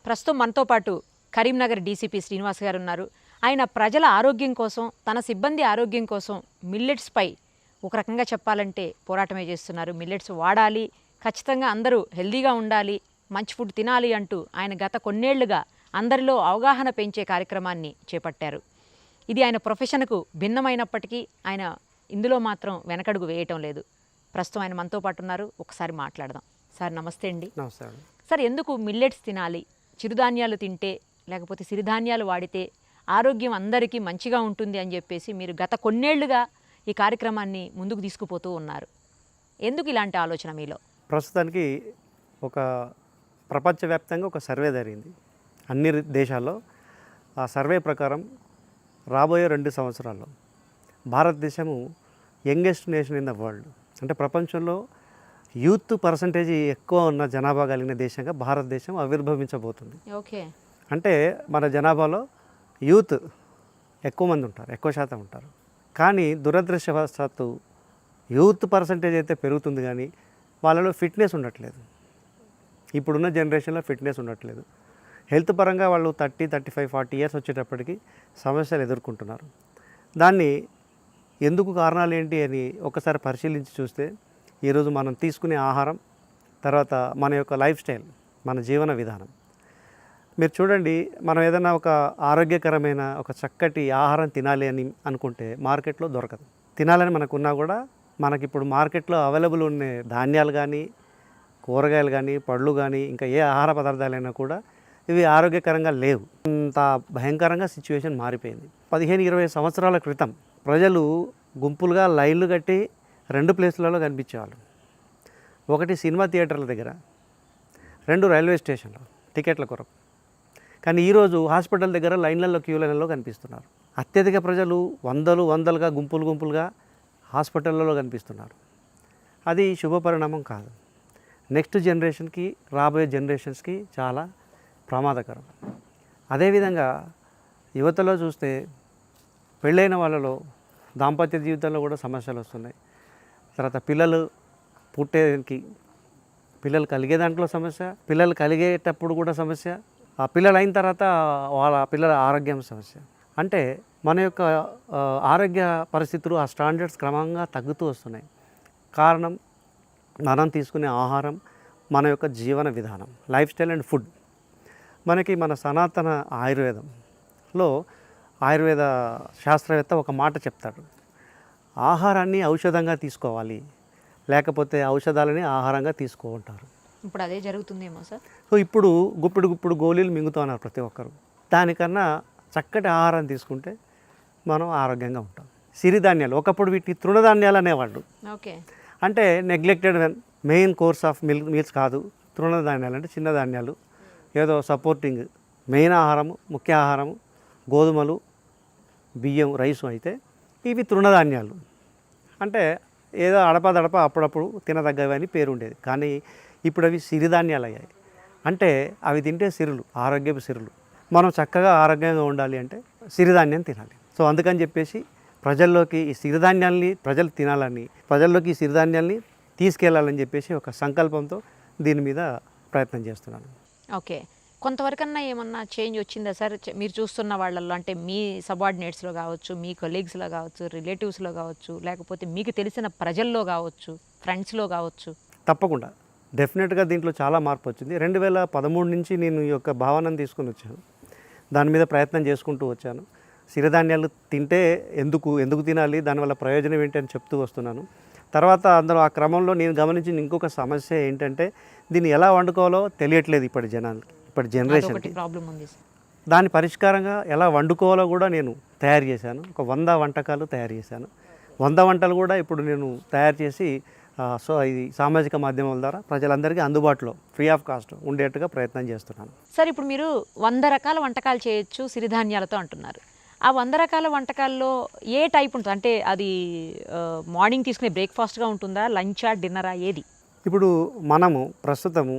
ప్రస్తుతం మనతో పాటు కరీంనగర్ డీసీపీ శ్రీనివాస్ గారు ఉన్నారు. ఆయన ప్రజల ఆరోగ్యం కోసం, తన సిబ్బంది ఆరోగ్యం కోసం మిల్లెట్స్పై ఒక రకంగా చెప్పాలంటే పోరాటమే చేస్తున్నారు. మిల్లెట్స్ వాడాలి, ఖచ్చితంగా అందరూ హెల్దీగా ఉండాలి, మంచి ఫుడ్ తినాలి అంటూ ఆయన గత కొన్నేళ్లుగా అందరిలో అవగాహన పెంచే కార్యక్రమాన్ని చేపట్టారు. ఇది ఆయన ప్రొఫెషన్కు భిన్నమైనప్పటికీ ఆయన ఇందులో మాత్రం వెనకడుగు వేయటం లేదు. ప్రస్తుతం ఆయన మనతో పాటు ఉన్నారు. ఒకసారి మాట్లాడదాం. సార్ నమస్తే అండి. నమస్తే అండి. సార్, ఎందుకు మిల్లెట్స్ తినాలి? చిరుధాన్యాలు తింటే లేకపోతే సిరిధాన్యాలు వాడితే ఆరోగ్యం అందరికీ మంచిగా ఉంటుంది అని చెప్పేసి మీరు గత కొన్నేళ్లుగా ఈ కార్యక్రమాన్ని ముందుకు తీసుకుపోతూ ఉన్నారు. ఎందుకు ఇలాంటి ఆలోచన మీలో? ప్రస్తుతానికి ఒక ప్రపంచవ్యాప్తంగా ఒక సర్వే జరిగింది అన్ని దేశాల్లో. ఆ సర్వే ప్రకారం రాబోయే 2 సంవత్సరాల్లో భారతదేశము youngest nation in the world, అంటే ప్రపంచంలో యూత్ పర్సంటేజ్ ఎక్కువ ఉన్న జనాభా కలిగిన దేశంగా భారతదేశం ఆవిర్భవించబోతుంది. ఓకే. అంటే మన జనాభాలో యూత్ ఎక్కువ మంది ఉంటారు, ఎక్కువ శాతం ఉంటారు. కానీ దురదృష్టవశాత్తు యూత్ పర్సంటేజ్ అయితే పెరుగుతుంది, కానీ వాళ్ళలో ఫిట్నెస్ ఉండట్లేదు. ఇప్పుడున్న జనరేషన్లో ఫిట్నెస్ ఉండట్లేదు. హెల్త్ పరంగా వాళ్ళు 30, 35, 40 ఇయర్స్ వచ్చేటప్పటికి సమస్యలు ఎదుర్కొంటున్నారు. దాన్ని ఎందుకు కారణాలు ఏంటి అని ఒకసారి పరిశీలించి చూస్తే ఈరోజు మనం తీసుకునే ఆహారం, తర్వాత మన యొక్క లైఫ్ స్టైల్, మన జీవన విధానం. మీరు చూడండి, మనం ఏదైనా ఒక ఆరోగ్యకరమైన ఒక చక్కటి ఆహారం తినాలి అని అనుకుంటే మార్కెట్లో దొరకదు. తినాలని మనకున్నా కూడా మనకిప్పుడు మార్కెట్లో అవైలబుల్ ఉన్న ధాన్యాలు కానీ, కూరగాయలు కానీ, పళ్ళు కానీ, ఇంకా ఏ ఆహార పదార్థాలైనా కూడా ఇవి ఆరోగ్యకరంగా లేవు. అంత భయంకరంగా సిచ్యువేషన్ మారిపోయింది. 15-20 సంవత్సరాల క్రితం ప్రజలు గుంపులుగా లైన్లు కట్టి 2 ప్లేసులలో కనిపించేవాళ్ళు. ఒకటి సినిమా థియేటర్ల దగ్గర, 2 రైల్వే స్టేషన్లో టికెట్ల కొరకు. కానీ ఈరోజు హాస్పిటల్ దగ్గర లైన్లలో, క్యూ లైన్లలో కనిపిస్తున్నారు. అత్యధిక ప్రజలు వందలుగా గుంపులుగా హాస్పిటల్లో కనిపిస్తున్నారు. అది శుభపరిణామం కాదు. నెక్స్ట్ జనరేషన్కి, రాబోయే జనరేషన్స్కి చాలా ప్రమాదకరం. అదేవిధంగా యువతలో చూస్తే పెళ్ళైన వాళ్ళలో దాంపత్య జీవితంలో కూడా సమస్యలు వస్తున్నాయి. తర్వాత పిల్లలు పుట్టేకి, పిల్లలు కలిగే దాంట్లో సమస్య, పిల్లలు కలిగేటప్పుడు కూడా సమస్య, ఆ పిల్లలు అయిన తర్వాత వాళ్ళ పిల్లల ఆరోగ్యం సమస్య. అంటే మన యొక్క ఆరోగ్య పరిస్థితులు, ఆ స్టాండర్డ్స్ క్రమంగా తగ్గుతూ వస్తున్నాయి. కారణం మనం తీసుకునే ఆహారం, మన యొక్క జీవన విధానం, లైఫ్ స్టైల్ అండ్ ఫుడ్. మనకి మన సనాతన ఆయుర్వేదంలో ఆయుర్వేద శాస్త్రవేత్త ఒక మాట చెప్తాడు, ఆహారాన్ని ఔషధంగా తీసుకోవాలి, లేకపోతే ఔషధాలని ఆహారంగా తీసుకుంటారు. ఇప్పుడు అదే జరుగుతుందేమో సార్. సో ఇప్పుడు గుప్పుడు గోళీలు మింగుతున్నారు ప్రతి ఒక్కరు. దానికన్నా చక్కటి ఆహారం తీసుకుంటే మనం ఆరోగ్యంగా ఉంటాం. సిరిధాన్యాలు, ఒకప్పుడు వీటిని తృణధాన్యాలు అనేవాళ్ళు. ఓకే. అంటే neglected main course of meals కాదు. తృణధాన్యాలు అంటే చిన్న ధాన్యాలు, ఏదో సపోర్టింగ్. మెయిన్ ఆహారము, ముఖ్య ఆహారము గోధుమలు, బియ్యం, రైసు అయితే ఇవి తృణధాన్యాలు. అంటే ఏదో అడపదడప అప్పుడప్పుడు తినదగ్గవి అని పేరు ఉండేది. కానీ ఇప్పుడు అవి సిరిధాన్యాలు అయ్యాయి. అంటే అవి తింటే సిరులు, ఆరోగ్యపు సిరులు. మనం చక్కగా ఆరోగ్యంగా ఉండాలి అంటే సిరిధాన్యం తినాలి. సో అందుకని చెప్పేసి ప్రజల్లోకి ఈ సిరిధాన్యాల్ని ప్రజలు తినాలని, ప్రజల్లోకి ఈ సిరిధాన్యాల్ని తీసుకెళ్లాలని చెప్పేసి ఒక సంకల్పంతో దీని మీద ప్రయత్నం చేస్తున్నాను. ఓకే. కొంతవరకన్నా ఏమన్నా చేంజ్ వచ్చిందా సార్? మీరు చూస్తున్న వాళ్ళల్లో, అంటే మీ సబార్డినేట్స్లో కావచ్చు, మీ కొలీగ్స్లో కావచ్చు, రిలేటివ్స్లో కావచ్చు, లేకపోతే మీకు తెలిసిన ప్రజల్లో కావచ్చు, ఫ్రెండ్స్లో కావచ్చు? తప్పకుండా, డెఫినెట్గా దీంట్లో చాలా మార్పు వచ్చింది. 2013 నుంచి నేను ఈ యొక్క భావనను తీసుకుని వచ్చాను. దాని మీద ప్రయత్నం చేసుకుంటూ వచ్చాను. సిరిధాన్యాలు తింటే ఎందుకు తినాలి, దానివల్ల ప్రయోజనం ఏంటి అని చెప్తూ వస్తున్నాను. తర్వాత అందులో ఆ క్రమంలో నేను గమనించిన ఇంకొక సమస్య ఏంటంటే, దీన్ని ఎలా వండుకోవాలో తెలియట్లేదు ఇప్పటి జనాలకి, ఇప్పటి జనరేషన్కి. ప్రాబ్లం ఉంది. దాని పరిష్కారంగా ఎలా వండుకోవాలో కూడా నేను తయారు చేశాను. ఒక 100 వంటకాలు తయారు చేశాను. 100 వంటలు కూడా ఇప్పుడు నేను తయారు చేసి సో ఇది సామాజిక మాధ్యమాల ద్వారా ప్రజలందరికీ అందుబాటులో ఫ్రీ ఆఫ్ కాస్ట్ ఉండేట్టుగా ప్రయత్నం చేస్తున్నాను. సార్, ఇప్పుడు మీరు 100 రకాల వంటకాలు చేయొచ్చు సిరిధాన్యాలతో అంటున్నారు. ఆ 100 రకాల వంటకాల్లో ఏ టైప్ ఉంటుంది? అంటే అది మార్నింగ్ తీసుకునే బ్రేక్ఫాస్ట్గా ఉంటుందా, లంచా, డిన్నరా, ఏది? ఇప్పుడు మనము ప్రస్తుతము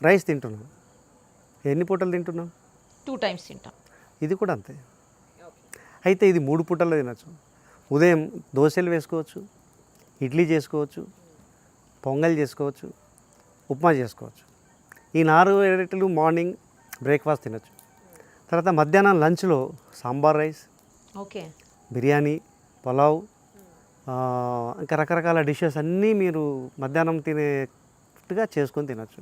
రైస్ తింటున్నాం. ఎన్ని పూటలు తింటున్నాం? 2 times తింటాం. ఇది కూడా అంతే. అయితే ఇది 3 పూటల్లో తినచ్చు. ఉదయం దోశలు వేసుకోవచ్చు, ఇడ్లీ చేసుకోవచ్చు, పొంగల్ చేసుకోవచ్చు, ఉప్మా చేసుకోవచ్చు. ఈ 4 వెరైటీలు మార్నింగ్ బ్రేక్ఫాస్ట్ తినొచ్చు. తర్వాత మధ్యాహ్నం లంచ్లో సాంబార్ రైస్, ఓకే. బిర్యానీ, పులావ్, ఇంకా రకరకాల డిషెస్ అన్నీ మీరు మధ్యాహ్నం తినేట్టుగా చేసుకొని తినొచ్చు.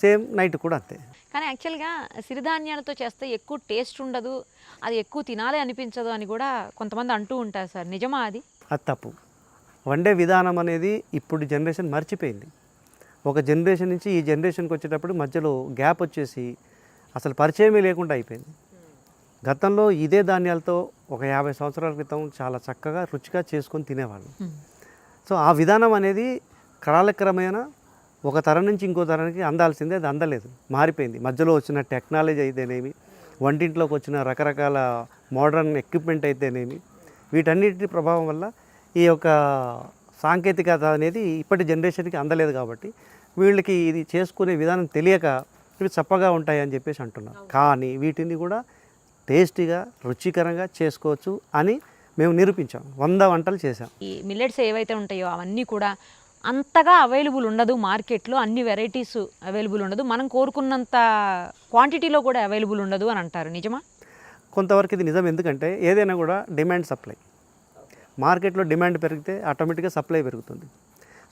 సేమ్ నైట్ కూడా అంతే. కానీ యాక్చువల్గా సిరిధాన్యాలతో చేస్తే ఎక్కువ టేస్ట్ ఉండదు, అది ఎక్కువ తినాలి అనిపించదు అని కూడా కొంతమంది అంటూ ఉంటారు సార్, నిజమా అది? అది తప్పు. వండే విధానం అనేది ఇప్పుడు జనరేషన్ మర్చిపోయింది. ఒక జనరేషన్ నుంచి ఈ జనరేషన్కి వచ్చేటప్పుడు మధ్యలో గ్యాప్ వచ్చేసి అసలు పరిచయమే లేకుండా అయిపోయింది. గతంలో ఇదే ధాన్యాలతో ఒక 50 సంవత్సరాల క్రితం చాలా చక్కగా రుచిగా చేసుకొని తినేవాళ్ళు. సో ఆ విధానం అనేది కాలక్రమేణా ఒక తరం నుంచి ఇంకో తరానికి అందాల్సిందే, అది అందలేదు, మారిపోయింది. మధ్యలో వచ్చిన టెక్నాలజీ అయితేనేమి, వంటింట్లోకి వచ్చిన రకరకాల మోడర్న్ ఎక్విప్మెంట్ అయితేనేమి, వీటన్నిటి ప్రభావం వల్ల ఈ యొక్క సాంకేతికత అనేది ఇప్పటి జనరేషన్కి అందలేదు. కాబట్టి వీళ్ళకి ఇది చేసుకునే విధానం తెలియక ఇవి చప్పగా ఉంటాయి అని చెప్పేసి అంటున్నారు. కానీ వీటిని కూడా టేస్టీగా రుచికరంగా చేసుకోవచ్చు అని మేము నిరూపించాం. 100 వంటలు చేసాం. ఈ మిల్లెట్స్ ఏవైతే ఉంటాయో అవన్నీ కూడా అంతగా అవైలబుల్ ఉండదు మార్కెట్లో, అన్ని వెరైటీస్ అవైలబుల్ ఉండదు, మనం కోరుకున్నంత క్వాంటిటీలో కూడా అవైలబుల్ ఉండదు అని అంటారు, నిజమా? కొంతవరకు ఇది నిజం. ఎందుకంటే ఏదైనా కూడా డిమాండ్ సప్లై, మార్కెట్లో డిమాండ్ పెరిగితే ఆటోమేటిక్గా సప్లై పెరుగుతుంది.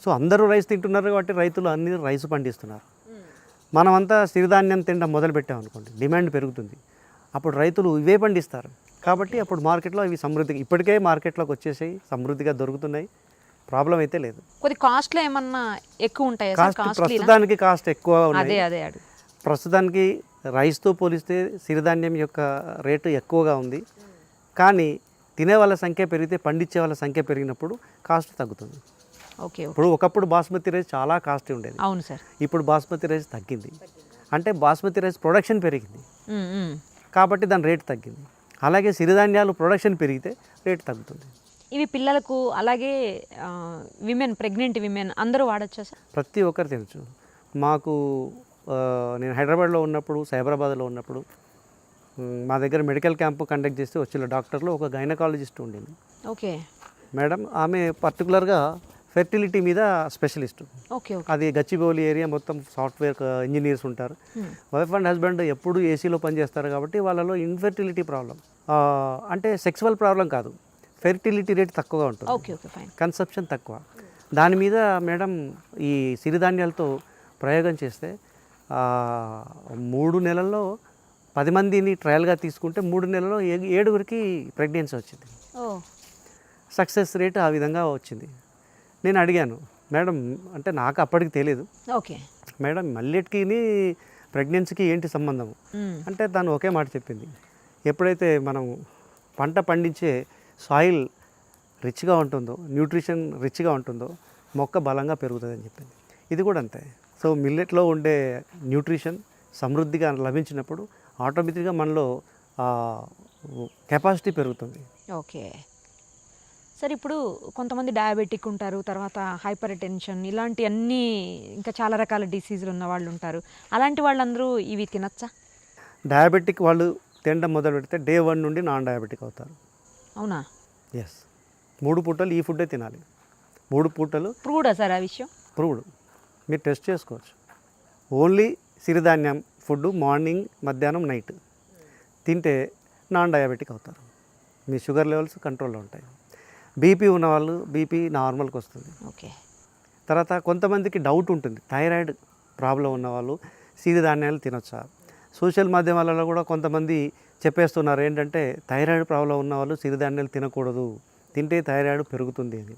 సో అందరూ రైస్ తింటున్నారు కాబట్టి రైతులు అన్ని రైస్ పండిస్తున్నారు. మనమంతా సిరిధాన్యం తినడం మొదలుపెట్టామనుకోండి, డిమాండ్ పెరుగుతుంది, అప్పుడు రైతులు ఇవే పండిస్తారు. కాబట్టి అప్పుడు మార్కెట్లో ఇవి సమృద్ధిగా, ఇప్పటికే మార్కెట్లోకి వచ్చేసాయి, సమృద్ధిగా దొరుకుతున్నాయి, ప్రాబ్లం అయితే లేదు. కొద్ది కాస్ట్లో ఏమన్నా ఎక్కువ ఉంటాయా సార్? కాస్ట్ ప్రస్తుతానికి కాస్ట్ ఎక్కువ ఉన్నాయి. అదే ప్రస్తుతానికి రైస్తో పోలిస్తే సిరిధాన్యం యొక్క రేటు ఎక్కువగా ఉంది. కానీ తినే వాళ్ళ సంఖ్య పెరిగితే, పండించే వాళ్ళ సంఖ్య పెరిగినప్పుడు కాస్ట్ తగ్గుతుంది. ఓకే. ఇప్పుడు ఒకప్పుడు బాస్మతి రైస్ చాలా కాస్ట్ ఉండేది. అవును సార్. ఇప్పుడు బాస్మతి రైస్ తగ్గింది. అంటే బాస్మతి రైస్ ప్రొడక్షన్ పెరిగింది కాబట్టి దాని రేటు తగ్గింది. అలాగే సిరిధాన్యాలు ప్రొడక్షన్ పెరిగితే రేటు తగ్గుతుంది. ఇవి పిల్లలకు అలాగే విమెన్, ప్రెగ్నెంట్ విమెన్ అందరూ వాడచ్చా సార్? ప్రతి ఒక్కరు తినచ్చు. మాకు నేను హైదరాబాద్లో ఉన్నప్పుడు, సైబరాబాద్లో ఉన్నప్పుడు మా దగ్గర మెడికల్ క్యాంపు కండక్ట్ చేస్తే వచ్చిన డాక్టర్లో ఒక గైనకాలజిస్ట్ ఉండింది. ఓకే మేడం, ఆమె పర్టికులర్గా ఫెర్టిలిటీ మీద స్పెషలిస్ట్. ఓకే. అది గచ్చిబౌలి ఏరియా మొత్తం సాఫ్ట్వేర్ ఇంజనీర్స్ ఉంటారు. వైఫ్ అండ్ హస్బెండ్ ఎప్పుడు ఏసీలో పనిచేస్తారు కాబట్టి వాళ్ళలో ఇన్ఫెర్టిలిటీ ప్రాబ్లం, అంటే సెక్సువల్ ప్రాబ్లం కాదు, ఫెర్టిలిటీ రేట్ తక్కువగా ఉంటుంది. Okay okay fine. కన్సెప్షన్ తక్కువ. దాని మీద మేడం ఈ సిరిధాన్యాలతో ప్రయోగం చేస్తే 3 నెలల్లో 10 మందిని ట్రయల్గా తీసుకుంటే 3 నెలల్లో 7గురికి ప్రెగ్నెన్సీ వచ్చింది. సక్సెస్ రేట్ ఆ విధంగా వచ్చింది. నేను అడిగాను, మేడం, అంటే నాకు అప్పటికి తెలియదు, ఓకే మేడం మల్లెట్కి ప్రెగ్నెన్సీకి ఏంటి సంబంధం అంటే తను ఒకే మాట చెప్పింది, ఎప్పుడైతే మనం పంట పండించే సాయిల్ రిచ్గా ఉంటుందో, న్యూట్రిషన్ రిచ్గా ఉంటుందో మొక్క బలంగా పెరుగుతుందని చెప్పింది. ఇది కూడా అంతే. సో మిల్లెట్లో ఉండే న్యూట్రిషన్ సమృద్ధిగా లభించినప్పుడు ఆటోమేటిక్గా మనలో కెపాసిటీ పెరుగుతుంది. ఓకే సార్, ఇప్పుడు కొంతమంది డయాబెటిక్ ఉంటారు, తర్వాత హైపర్ టెన్షన్, ఇలాంటి అన్నీ ఇంకా చాలా రకాల డిసీజులు ఉన్న వాళ్ళు ఉంటారు. అలాంటి వాళ్ళందరూ ఇవి తినచ్చా? డయాబెటిక్ వాళ్ళు తినడం మొదలు పెడితే డే 1 నుండి నాన్ డయాబెటిక్ అవుతారు. అవునా? ఎస్. 3 పూటలు ఈ ఫుడ్డే తినాలి. 3 పూటలు. ప్రూవ్డా సార్ ఆ విషయం? ప్రూవ్డ్. మీరు టెస్ట్ చేసుకోవచ్చు. ఓన్లీ సిరిధాన్యం ఫుడ్ మార్నింగ్, మధ్యాహ్నం, నైట్ తింటే నాన్ డయాబెటిక్ అవుతారు. మీ షుగర్ లెవెల్స్ కంట్రోల్లో ఉంటాయి. బీపీ ఉన్నవాళ్ళు బీపీ నార్మల్కి వస్తుంది. ఓకే. తర్వాత కొంతమందికి డౌట్ ఉంటుంది, థైరాయిడ్ ప్రాబ్లం ఉన్నవాళ్ళు సిరిధాన్యాలు తినొచ్చా? సోషల్ మాధ్యమాలలో కూడా కొంతమంది చెప్పేస్తున్నారు ఏంటంటే థైరాయిడ్ ప్రాబ్లం ఉన్నవాళ్ళు సిరిధాన్యాలు తినకూడదు, తింటే థైరాయిడ్ పెరుగుతుంది అని.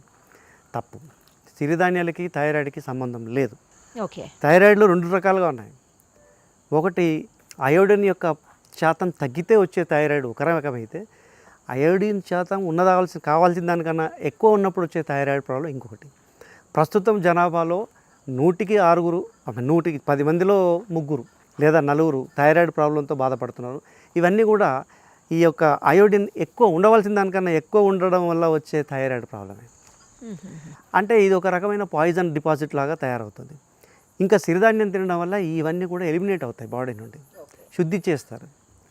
తప్పు. సిరిధాన్యాలకి థైరాయిడ్కి సంబంధం లేదు. ఓకే. థైరాయిడ్లో 2 రకాలుగా ఉన్నాయి. ఒకటి అయోడిన్ యొక్క శాతం తగ్గితే వచ్చే థైరాయిడ్ ఒక రకమైతే, అయోడిన్ శాతం కావాల్సిన దానికన్నా ఎక్కువ ఉన్నప్పుడు వచ్చే థైరాయిడ్ ప్రాబ్లం ఇంకొకటి. ప్రస్తుతం జనాభాలో 100కి 6, 100కి 10 మందిలో 3 లేదా 4 థైరాయిడ్ ప్రాబ్లంతో బాధపడుతున్నారు. ఇవన్నీ కూడా ఈ యొక్క అయోడిన్ ఎక్కువ ఉండవలసిన దానికన్నా ఎక్కువ ఉండడం వల్ల వచ్చే థైరాయిడ్ ప్రాబ్లమే. అంటే ఇది ఒక రకమైన పాయిజన్ డిపాజిట్ లాగా తయారవుతుంది. ఇంకా సిరిధాన్యం తినడం వల్ల ఇవన్నీ కూడా ఎలిమినేట్ అవుతాయి బాడీ నుండి, శుద్ధి చేస్తారు,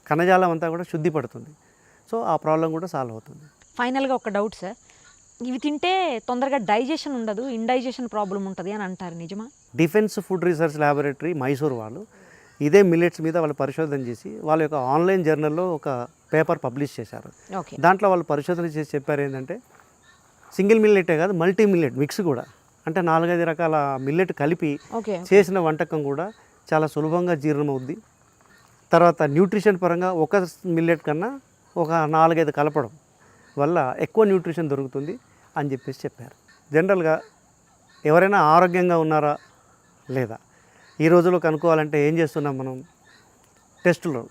కణజాలం అంతా కూడా శుద్ధి పడుతుంది. సో ఆ ప్రాబ్లం కూడా సాల్వ్ అవుతుంది. ఫైనల్గా ఒక డౌట్ సార్, ఇవి తింటే తొందరగా డైజెషన్ ఉండదు, ఇండైజెషన్ ప్రాబ్లం ఉంటుంది అని అంటారు, నిజమా? Defence food research laboratory Mysore వాళ్ళు ఇదే మిల్లెట్స్ మీద వాళ్ళు పరిశోధన చేసి వాళ్ళ యొక్క ఆన్లైన్ జర్నల్లో ఒక పేపర్ పబ్లిష్ చేశారు. ఓకే. దాంట్లో వాళ్ళు పరిశోధన చేసి చెప్పారు ఏంటంటే సింగిల్ మిల్లెటే కాదు, మల్టీ మిల్లెట్ మిక్స్ కూడా, అంటే 4-5 రకాల మిల్లెట్ కలిపి ఓకే. చేసిన వంటకం కూడా చాలా సులభంగా జీర్ణమవుద్ది. తర్వాత న్యూట్రిషన్ పరంగా ఒక మిల్లెట్ కన్నా ఒక 4-5 కలపడం వల్ల ఎక్కువ న్యూట్రిషన్ దొరుకుతుంది అని చెప్పేసి చెప్పారు. జనరల్గా ఎవరైనా ఆరోగ్యంగా ఉన్నారా లేదా ఈ రోజుల్లో కనుక్కోవాలంటే ఏం చేస్తున్నాం మనం? టెస్టులు,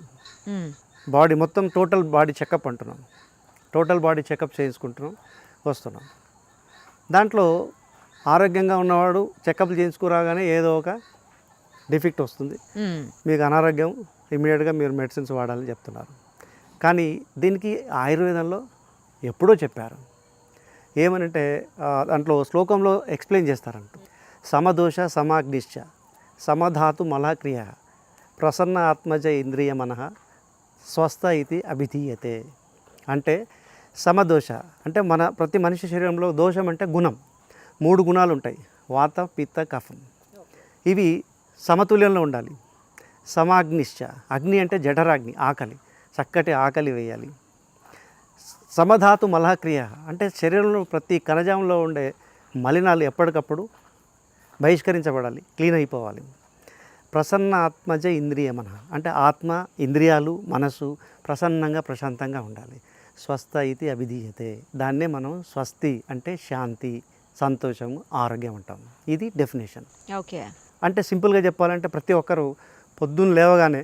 బాడీ మొత్తం టోటల్ బాడీ చెకప్ అంటున్నాం. టోటల్ బాడీ చెకప్ చేయించుకుంటున్నాం, వస్తున్నాం. దాంట్లో ఆరోగ్యంగా ఉన్నవాడు చెకప్లు చేయించుకురాగానే ఏదో ఒక డిఫెక్ట్ వస్తుంది, మీకు అనారోగ్యం, ఇమీడియట్గా మీరు మెడిసిన్స్ వాడాలని చెప్తున్నారు. కానీ దీనికి ఆయుర్వేదంలో ఎప్పుడో చెప్పారు. ఏమనంటే దాంట్లో శ్లోకంలో ఎక్స్ప్లెయిన్ చేస్తారంట. సమదోష సమాగ్నిశ్చ సమధాతు మలక్రియ ప్రసన్న ఆత్మజ ఇంద్రియ మనః స్వస్థ ఇది అభిధీయతే. అంటే సమదోష అంటే ప్రతి మనిషి శరీరంలో దోషం అంటే గుణం, 3 గుణాలు ఉంటాయి: వాత, పిత్త, కఫం. ఇవి సమతుల్యంలో ఉండాలి. సమాగ్నిశ్చ అగ్ని అంటే జఠరాగ్ని, ఆకలి, చక్కటి ఆకలి వేయాలి. సమధాతు మలక్రియ అంటే శరీరంలో ప్రతి కణజాలంలో ఉండే మలినాలు ఎప్పటికప్పుడు బహిష్కరించబడాలి, క్లీన్ అయిపోవాలి. ప్రసన్న ఆత్మజ ఇంద్రియ మనః అంటే ఆత్మ, ఇంద్రియాలు, మనసు ప్రసన్నంగా ప్రశాంతంగా ఉండాలి. స్వస్థ ఇది అభిధీయతే. దాన్నే మనం స్వస్తి అంటే శాంతి, సంతోషం, ఆరోగ్యం అంటాం. ఇది డెఫినేషన్. ఓకే. అంటే సింపుల్గా చెప్పాలంటే ప్రతి ఒక్కరు పొద్దున్న లేవగానే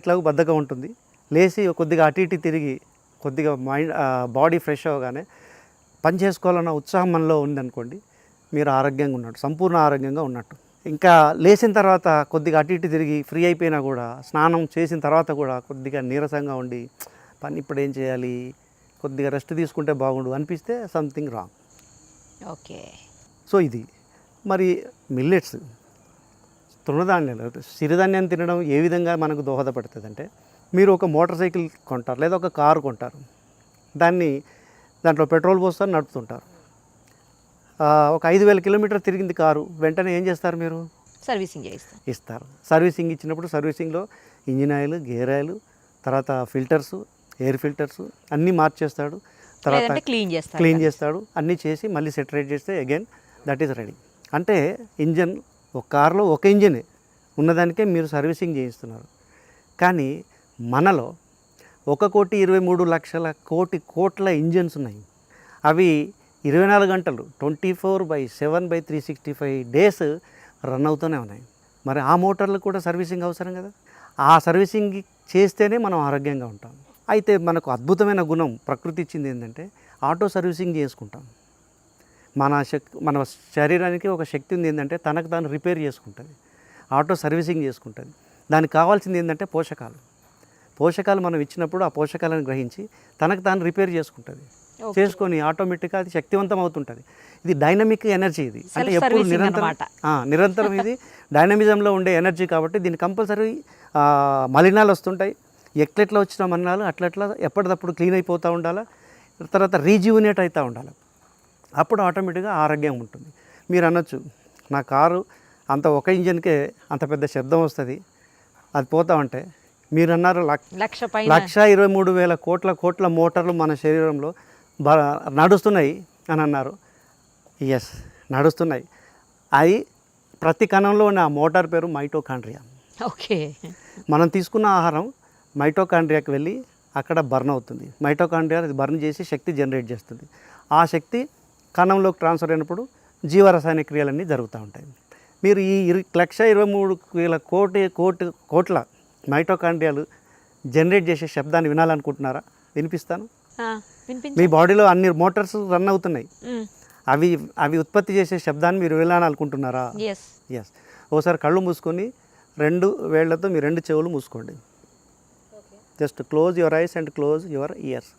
ఎట్లాగో బద్ధకం ఉంటుంది, లేచి కొద్దిగా అటు ఇటు తిరిగి కొద్దిగా మైండ్ బాడీ ఫ్రెష్ అవ్వగానే పని చేసుకోవాలన్న ఉత్సాహం మనలో ఉందనుకోండి, మీరు ఆరోగ్యంగా ఉన్నట్టు, సంపూర్ణ ఆరోగ్యంగా ఉన్నట్టు. ఇంకా లేచిన తర్వాత కొద్దిగా అటు ఇటు తిరిగి ఫ్రీ అయిపోయినా కూడా, స్నానం చేసిన తర్వాత కూడా కొద్దిగా నీరసంగా ఉండి పని ఇప్పుడు ఏం చేయాలి, కొద్దిగా రెస్ట్ తీసుకుంటే బాగుండు అనిపిస్తే సంథింగ్ రాంగ్. ఓకే. సో ఇది మరి మిల్లెట్స్, తృణధాన్యాలు, సిరిధాన్యాన్ని తినడం ఏ విధంగా మనకు దోహదపడుతుంది అంటే, మీరు ఒక మోటార్ సైకిల్ కొంటారు లేదా ఒక కారు కొంటారు, దాంట్లో పెట్రోల్ పోస్తారు, నడుపుతుంటారు. ఒక 5,000 కిలోమీటర్ తిరిగింది కారు, వెంటనే ఏం చేస్తారు మీరు? సర్వీసింగ్ ఇస్తారు. సర్వీసింగ్ ఇచ్చినప్పుడు సర్వీసింగ్లో ఇంజిన్ ఆయిల్, గేర్ ఆయిల్, తర్వాత ఫిల్టర్స్, ఎయిర్ ఫిల్టర్స్ అన్నీ మార్చేస్తాడు. తర్వాత క్లీన్ చేస్తాడు. అన్నీ చేసి మళ్ళీ సెటరేట్ చేస్తే అగైన్ దట్ ఈస్ రెడీ. అంటే ఇంజన్, ఒక కారులో ఒక ఇంజనే ఉన్నదానికే మీరు సర్వీసింగ్ చేయిస్తున్నారు. కానీ మనలో 1,23,00,00,000 కోట్ల ఇంజన్స్ ఉన్నాయి. అవి 24 గంటలు 24/7/365 డేస్ రన్ అవుతూనే ఉన్నాయి. మరి ఆ మోటార్లు కూడా సర్వీసింగ్ అవసరం కదా. ఆ సర్వీసింగ్ చేస్తేనే మనం ఆరోగ్యంగా ఉంటాం. అయితే మనకు అద్భుతమైన గుణం ప్రకృతి ఇచ్చింది ఏంటంటే ఆటో సర్వీసింగ్ చేసుకుంటాం. మన శరీరానికి ఒక శక్తి ఉంది ఏంటంటే తనకు తాను రిపేర్ చేసుకుంటుంది, ఆటో సర్వీసింగ్ చేసుకుంటుంది. దానికి కావాల్సింది ఏంటంటే పోషకాలు మనం ఇచ్చినప్పుడు ఆ పోషకాలను గ్రహించి తనకు తాను రిపేర్ చేసుకుంటుంది. చేసుకొని ఆటోమేటిక్గా అది శక్తివంతం అవుతుంటుంది. ఇది డైనమిక్ ఎనర్జీ. ఇది అంటే ఎప్పుడు నిరంతరం ఇది డైనమిజంలో ఉండే ఎనర్జీ. కాబట్టి దీన్ని కంపల్సరీ మలినాలు వస్తుంటాయి. ఎట్లెట్లా వచ్చిన మలినాలు అట్లట్లా ఎప్పటికప్పుడు క్లీన్ అయిపోతూ ఉండాలి. తర్వాత రీజ్యూనేట్ అవుతూ ఉండాలి. అప్పుడు ఆటోమేటిక్గా ఆరోగ్యం ఉంటుంది. మీరు అనొచ్చు, నా కారు అంత ఒక ఇంజన్కే అంత పెద్ద శబ్దం వస్తుంది, అది పోతా ఉంటే. మీరు అన్నారు 1,23,000 కోట్ల మోటార్లు మన శరీరంలో నడుస్తున్నాయి అని అన్నారు. ఎస్, నడుస్తున్నాయి. అవి ప్రతి కణంలో ఉన్న మోటార్ పేరు మైటోకాండ్రియా. ఓకే. మనం తీసుకున్న ఆహారం మైటోకాండ్రియాకి వెళ్ళి అక్కడ బర్న్ అవుతుంది. మైటోకాండ్రియా అది బర్న్ చేసి శక్తి జనరేట్ చేస్తుంది. ఆ శక్తి కణంలోకి ట్రాన్స్ఫర్ అయినప్పుడు జీవరసాయన క్రియలన్నీ జరుగుతూ ఉంటాయి. మీరు ఈ 1,23,000 కోట్ల మైటోకాండ్రియాలు జనరేట్ చేసే శబ్దాన్ని వినాలనుకుంటున్నారా? వినిపిస్తాను. మీ బాడీలో అన్ని మోటార్స్ రన్ అవుతున్నాయి. అవి ఉత్పత్తి చేసే శబ్దాన్ని మీరు వినాలనుకుంటున్నారా? ఎస్. ఓసారి కళ్ళు మూసుకొని 2 వేళ్లతో మీ 2 చెవులు మూసుకోండి. Just close your eyes and close your years.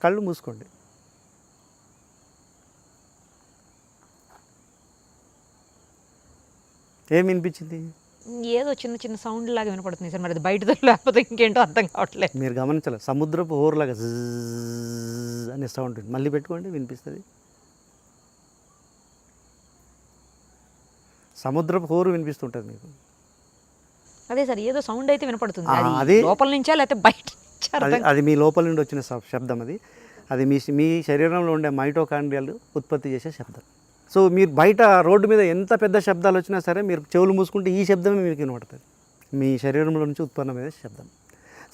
కళ్ళు మూసుకోండి. ఏం వినిపించింది? ఏదో చిన్న సౌండ్ లాగా వినపడుతుంది సార్. మరి అది బయటతో లేకపోతే ఇంకేంటో అర్థం కావట్లేదు. మీరు గమనించాలి, సముద్రపు హోరులాగా అనే సౌండ్. మళ్ళీ పెట్టుకోండి, వినిపిస్తుంది. సముద్రపు హోరు వినిపిస్తుంటుంది మీకు. అదే సార్, ఏదో సౌండ్ అయితే వినపడుతుంది. ఆ, అది అది- లోపల నుంచా లేకపోతే బయట నుంచా అది అర్థం అది మీ లోపల నుండి వచ్చిన శబ్దం. అది మీ శరీరంలో ఉండే మైటోకాండ్రియాలు ఉత్పత్తి చేసే శబ్దం. సో మీరు బయట రోడ్డు మీద ఎంత పెద్ద శబ్దాలు వచ్చినా సరే మీరు చెవులు మూసుకుంటే ఈ శబ్దమే మీకు వినపడుతుంది, మీ శరీరంలో నుంచి ఉత్పన్నమయ్యే శబ్దం.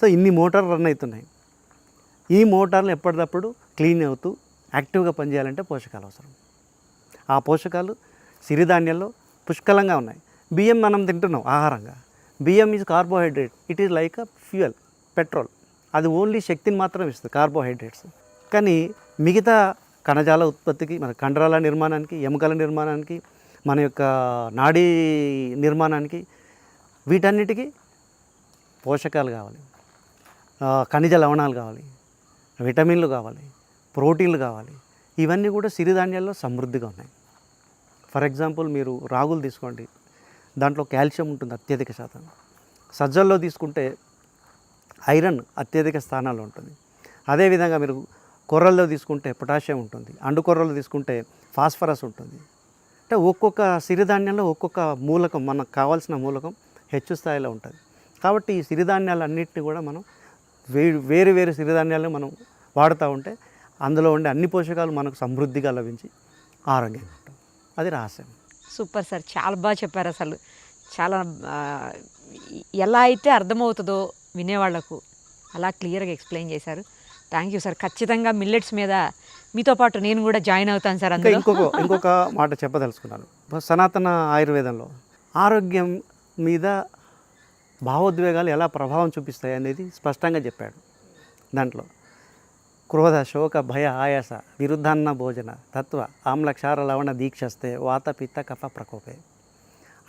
సో ఇన్ని మోటార్లు రన్ అవుతున్నాయి. ఈ మోటార్లు ఎప్పటికప్పుడు క్లీన్ అవుతూ యాక్టివ్గా పనిచేయాలంటే పోషకాలు అవసరం. ఆ పోషకాలు సిరిధాన్యాల్లో పుష్కలంగా ఉన్నాయి. బియ్యం మనం తింటున్నాం ఆహారంగా. బియ్యం is carbohydrate, it is like a fuel, petrol. అది ఓన్లీ శక్తిని మాత్రం ఇస్తుంది, కార్బోహైడ్రేట్స్. కానీ మిగతా కణజాల ఉత్పత్తికి, మన కండరాల నిర్మాణానికి, ఎముకల నిర్మాణానికి, మన యొక్క నాడీ నిర్మాణానికి, వీటన్నిటికీ పోషకాలు కావాలి, ఖనిజ లవణాలు కావాలి, విటమిన్లు కావాలి, ప్రోటీన్లు కావాలి. ఇవన్నీ కూడా సిరిధాన్యాల్లో సమృద్ధిగా ఉన్నాయి. ఫర్ ఎగ్జాంపుల్ మీరు రాగులు తీసుకోండి, దాంట్లో కాల్షియం ఉంటుంది అత్యధిక శాతం. సజ్జల్లో తీసుకుంటే ఐరన్ అత్యధిక స్థానాల్లో ఉంటుంది. అదేవిధంగా మీరు కొర్రల్లో తీసుకుంటే పొటాషియం ఉంటుంది, అండు కొర్రల్లో తీసుకుంటే ఫాస్ఫరస్ ఉంటుంది. అంటే ఒక్కొక్క సిరిధాన్యంలో ఒక్కొక్క మూలకం, మనకు కావాల్సిన మూలకం హెచ్చు స్థాయిలో ఉంటుంది. కాబట్టి ఈ సిరిధాన్యాలన్నింటినీ కూడా మనం వేరు వేరు సిరిధాన్యాలను మనం వాడుతూ ఉంటే అందులో ఉండే అన్ని పోషకాలు మనకు సమృద్ధిగా లభించి ఆరోగ్యంగా ఉంటాం. అది రహస్యం. సూపర్ సార్, చాలా బాగా చెప్పారు. అసలు చాలా ఎలా అయితే అర్థమవుతుందో వినేవాళ్లకు అలా క్లియర్గా ఎక్స్ప్లెయిన్ చేశారు. Thank you sir. ఖచ్చితంగా మిల్లెట్స్ మీద మీతో పాటు నేను కూడా జాయిన్ అవుతాను సార్. ఇంకా అందులో ఇంకొక మాట చెప్పదలుచుకున్నాను. సనాతన ఆయుర్వేదంలో ఆరోగ్యం మీద భావోద్వేగాలు ఎలా ప్రభావం చూపిస్తాయి అనేది స్పష్టంగా చెప్పాడు. దాంట్లో క్రోధ, శోక, భయ, ఆయాస, విరుద్ధాన్న భోజన, తత్వ, ఆమ్ల, క్షార, లవణ, దీక్షస్తే, వాత, పిత్త, కఫ ప్రకోపే.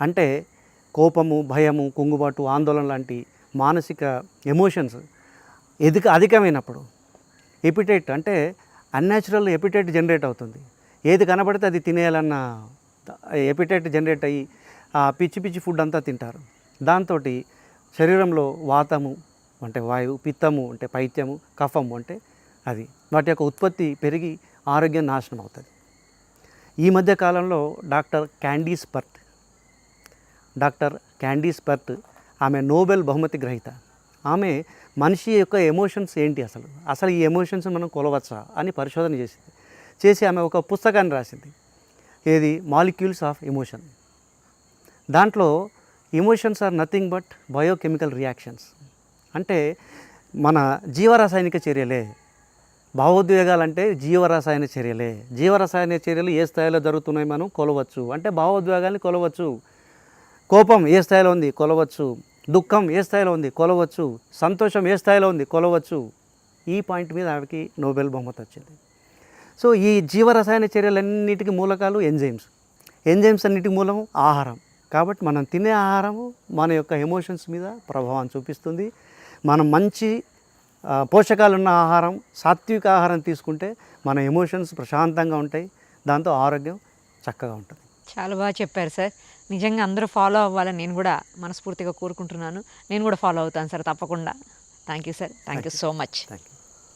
అంటే కోపము, భయము, కుంగుబాటు, ఆందోళన లాంటి మానసిక ఎమోషన్స్ అధికమైనప్పుడు ఎపిటైట్, అంటే అన్యాచురల్ ఎపిటైట్ జనరేట్ అవుతుంది. ఏది కనబడితే అది తినేయాలన్న ఎపిటైట్ జనరేట్ అయ్యి ఆ పిచ్చి పిచ్చి ఫుడ్ అంతా తింటారు. దాంతో శరీరంలో వాతము అంటే వాయువు, పిత్తము అంటే పైత్యము, కఫము అంటే అది, వాటి యొక్క ఉత్పత్తి పెరిగి ఆరోగ్యం నాశనం అవుతుంది. ఈ మధ్య కాలంలో డాక్టర్ క్యాండీస్ పర్ట్ ఆమె నోబెల్ బహుమతి గ్రహీత. ఆమె మనిషి యొక్క ఎమోషన్స్ ఏంటి, అసలు ఈ ఎమోషన్స్ మనం కొలవచ్చా అని పరిశోధన చేసి ఆమె ఒక పుస్తకాన్ని రాసింది. ఏది, మాలిక్యూల్స్ ఆఫ్ ఎమోషన్. దాంట్లో emotions are nothing but biochemical reactions. అంటే మన జీవరసాయనిక చర్యలే. భావోద్వేగాలంటే జీవరసాయన చర్యలే. జీవరసాయన చర్యలు ఏ స్థాయిలో జరుగుతున్నాయి మనం కొలవచ్చు. అంటే భావోద్వేగాల్ని కొలవచ్చు. కోపం ఏ స్థాయిలో ఉంది కొలవచ్చు, దుఃఖం ఏ స్థాయిలో ఉంది కొలవచ్చు, సంతోషం ఏ స్థాయిలో ఉంది కొలవచ్చు. ఈ పాయింట్ మీద ఆమెకి నోబెల్ బహుమతి వచ్చింది. సో ఈ జీవరసాయన చర్యలన్నిటికీ మూలకాలు ఎంజైమ్స్ అన్నిటికీ మూలం ఆహారం. కాబట్టి మనం తినే ఆహారము మన యొక్క ఎమోషన్స్ మీద ప్రభావం చూపిస్తుంది. మనం మంచి పోషకాలున్న ఆహారం, సాత్విక ఆహారం తీసుకుంటే మన ఎమోషన్స్ ప్రశాంతంగా ఉంటాయి, దాంతో ఆరోగ్యం చక్కగా ఉంటుంది. చాలా బాగా చెప్పారు సార్. నిజంగా అందరూ ఫాలో అవ్వాలని నేను కూడా మనస్ఫూర్తిగా కోరుకుంటున్నాను. నేను కూడా ఫాలో అవుతాను సార్ తప్పకుండా. Thank you sir. Thank you so much. Thank you.